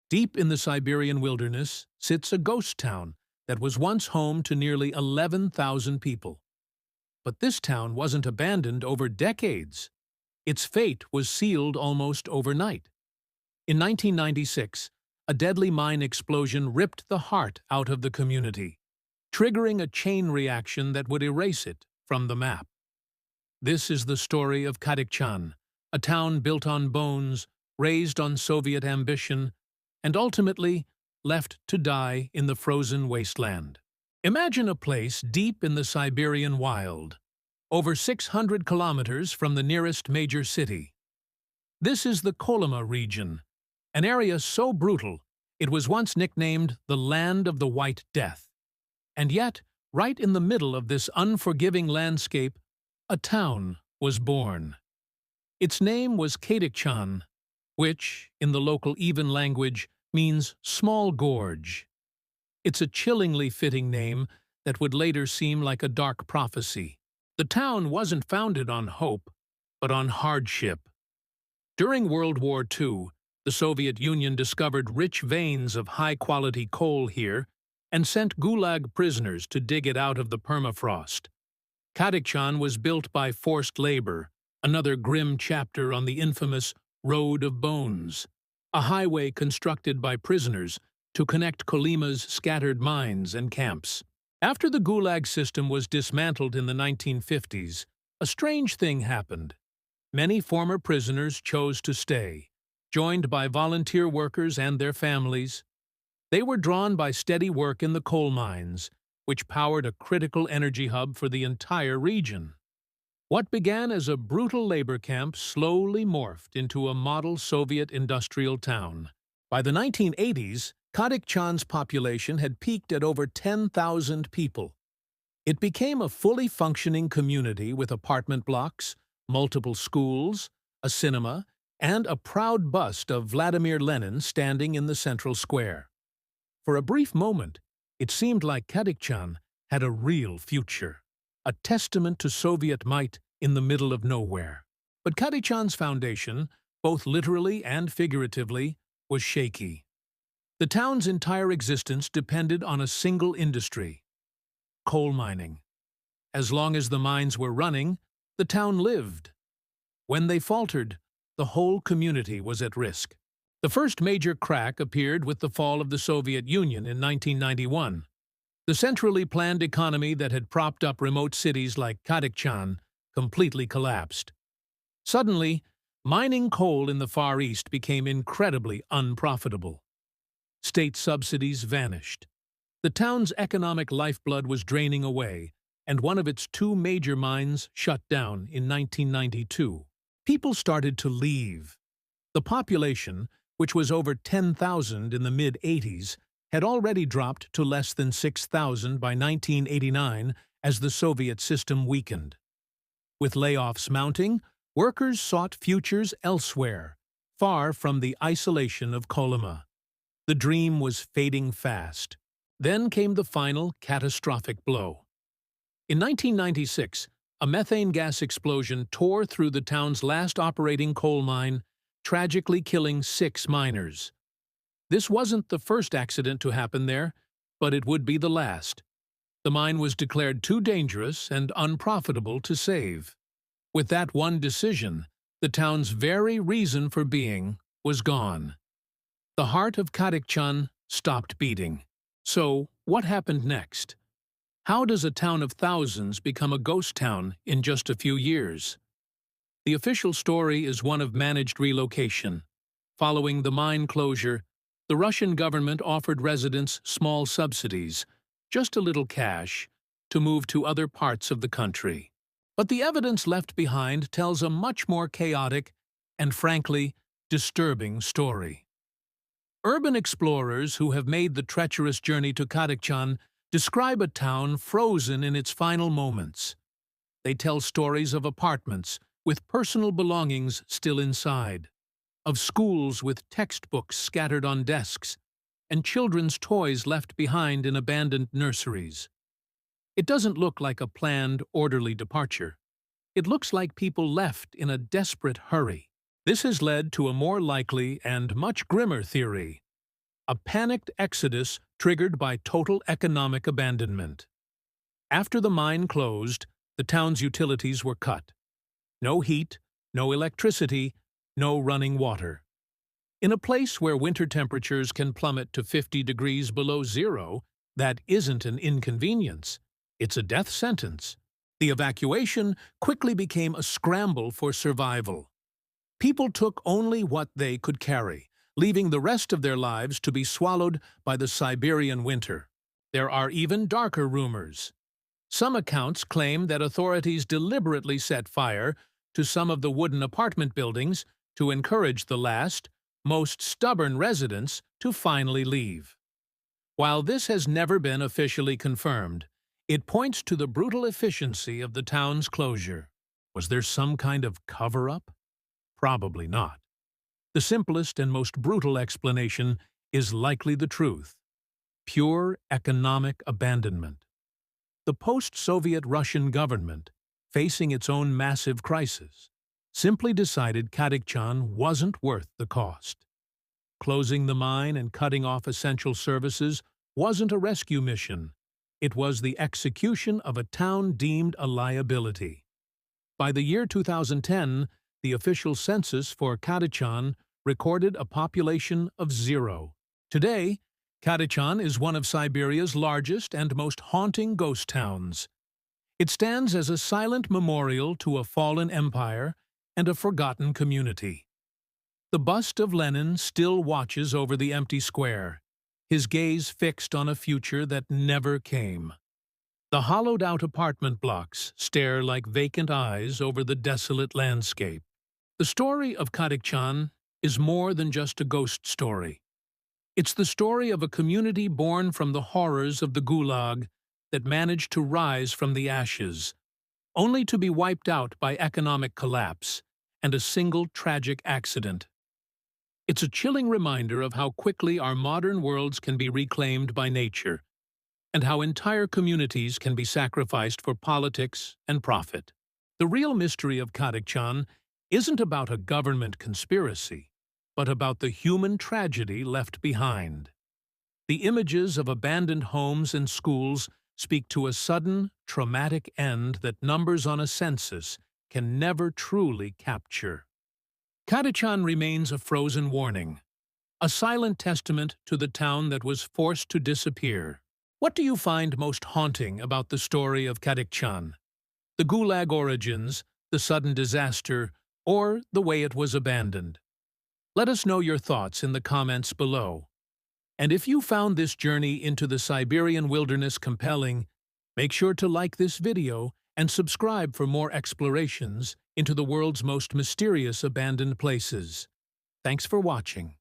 Deep in the Siberian wilderness sits a ghost town that was once home to nearly 11,000 people. But this town wasn't abandoned over decades. Its fate was sealed almost overnight. In 1996, a deadly mine explosion ripped the heart out of the community, triggering a chain reaction that would erase it from the map. This is the story of Kadikchan, a town built on bones, raised on Soviet ambition, and ultimately left to die in the frozen wasteland. Imagine a place deep in the Siberian wild, over 600 kilometers from the nearest major city. This is the Kolyma region, an area so brutal it was once nicknamed the Land of the White Death. And yet, right in the middle of this unforgiving landscape, a town was born. Its name was Kadikchan, which, in the local Even language, means small gorge. It's a chillingly fitting name that would later seem like a dark prophecy. The town wasn't founded on hope, but on hardship. During World War II, the Soviet Union discovered rich veins of high-quality coal here and sent Gulag prisoners to dig it out of the permafrost. Kadikchan was built by forced labor, another grim chapter on the infamous Road of Bones, a highway constructed by prisoners to connect Kolyma's scattered mines and camps. After the Gulag system was dismantled in the 1950s, a strange thing happened. Many former prisoners chose to stay, joined by volunteer workers and their families. They were drawn by steady work in the coal mines, which powered a critical energy hub for the entire region. What began as a brutal labor camp slowly morphed into a model Soviet industrial town. By the 1980s, Kadikchan's population had peaked at over 10,000 people. It became a fully functioning community with apartment blocks, multiple schools, a cinema, and a proud bust of Vladimir Lenin standing in the central square. For a brief moment, it seemed like Kadikchan had a real future, a testament to Soviet might in the middle of nowhere. But Kadikchan's foundation, both literally and figuratively, was shaky. The town's entire existence depended on a single industry: coal mining. As long as the mines were running, the town lived. When they faltered, the whole community was at risk. The first major crack appeared with the fall of the Soviet Union in 1991. The centrally planned economy that had propped up remote cities like Kadikchan completely collapsed. Suddenly, mining coal in the Far East became incredibly unprofitable. State subsidies vanished. The town's economic lifeblood was draining away, and one of its two major mines shut down in 1992. People started to leave. The population, which was over 10,000 in the mid-80s, had already dropped to less than 6,000 by 1989 as the Soviet system weakened. With layoffs mounting, workers sought futures elsewhere, far from the isolation of Kolyma. The dream was fading fast. Then came the final catastrophic blow. In 1996, a methane gas explosion tore through the town's last operating coal mine, tragically killing 6 miners. This wasn't the first accident to happen there, but it would be the last. The mine was declared too dangerous and unprofitable to save. With that one decision, the town's very reason for being was gone. The heart of Kadikchan stopped beating. So, what happened next? How does a town of thousands become a ghost town in just a few years? The official story is one of managed relocation. Following the mine closure, the Russian government offered residents small subsidies, just a little cash, to move to other parts of the country. But the evidence left behind tells a much more chaotic and, frankly, disturbing story. Urban explorers who have made the treacherous journey to Kadikchan describe a town frozen in its final moments. They tell stories of apartments with personal belongings still inside, of schools with textbooks scattered on desks, and children's toys left behind in abandoned nurseries. It doesn't look like a planned, orderly departure. It looks like people left in a desperate hurry. This has led to a more likely and much grimmer theory. a panicked exodus triggered by total economic abandonment. After the mine closed, the town's utilities were cut. No heat, no electricity, no running water. In a place where winter temperatures can plummet to 50 degrees below zero, that isn't an inconvenience. It's a death sentence. The evacuation quickly became a scramble for survival. People took only what they could carry, leaving the rest of their lives to be swallowed by the Siberian winter. There are even darker rumors. Some accounts claim that authorities deliberately set fire to some of the wooden apartment buildings to encourage the last, most stubborn residents to finally leave. While this has never been officially confirmed, it points to the brutal efficiency of the town's closure. Was there some kind of cover-up? Probably not. The simplest and most brutal explanation is likely the truth: pure economic abandonment. The post-Soviet Russian government, facing its own massive crisis, simply decided Kadikchan wasn't worth the cost. Closing the mine and cutting off essential services wasn't a rescue mission. It was the execution of a town deemed a liability. By the year 2010, the official census for Kadikchan recorded a population of 0. Today, Kadikchan is one of Siberia's largest and most haunting ghost towns. It stands as a silent memorial to a fallen empire and a forgotten community. The bust of Lenin still watches over the empty square, his gaze fixed on a future that never came. The hollowed-out apartment blocks stare like vacant eyes over the desolate landscape. The story of Kadikchan is more than just a ghost story. It's the story of a community born from the horrors of the Gulag that managed to rise from the ashes, only to be wiped out by economic collapse and a single tragic accident. It's a chilling reminder of how quickly our modern worlds can be reclaimed by nature, and how entire communities can be sacrificed for politics and profit. The real mystery of Kadikchan isn't about a government conspiracy, but about the human tragedy left behind. The images of abandoned homes and schools speak to a sudden, traumatic end that numbers on a census can never truly capture. Kadikchan remains a frozen warning, a silent testament to the town that was forced to disappear. What do you find most haunting about the story of Kadikchan? The Gulag origins, the sudden disaster, or the way it was abandoned? Let us know your thoughts in the comments below. And if you found this journey into the Siberian wilderness compelling, make sure to like this video and subscribe for more explorations into the world's most mysterious abandoned places. Thanks for watching.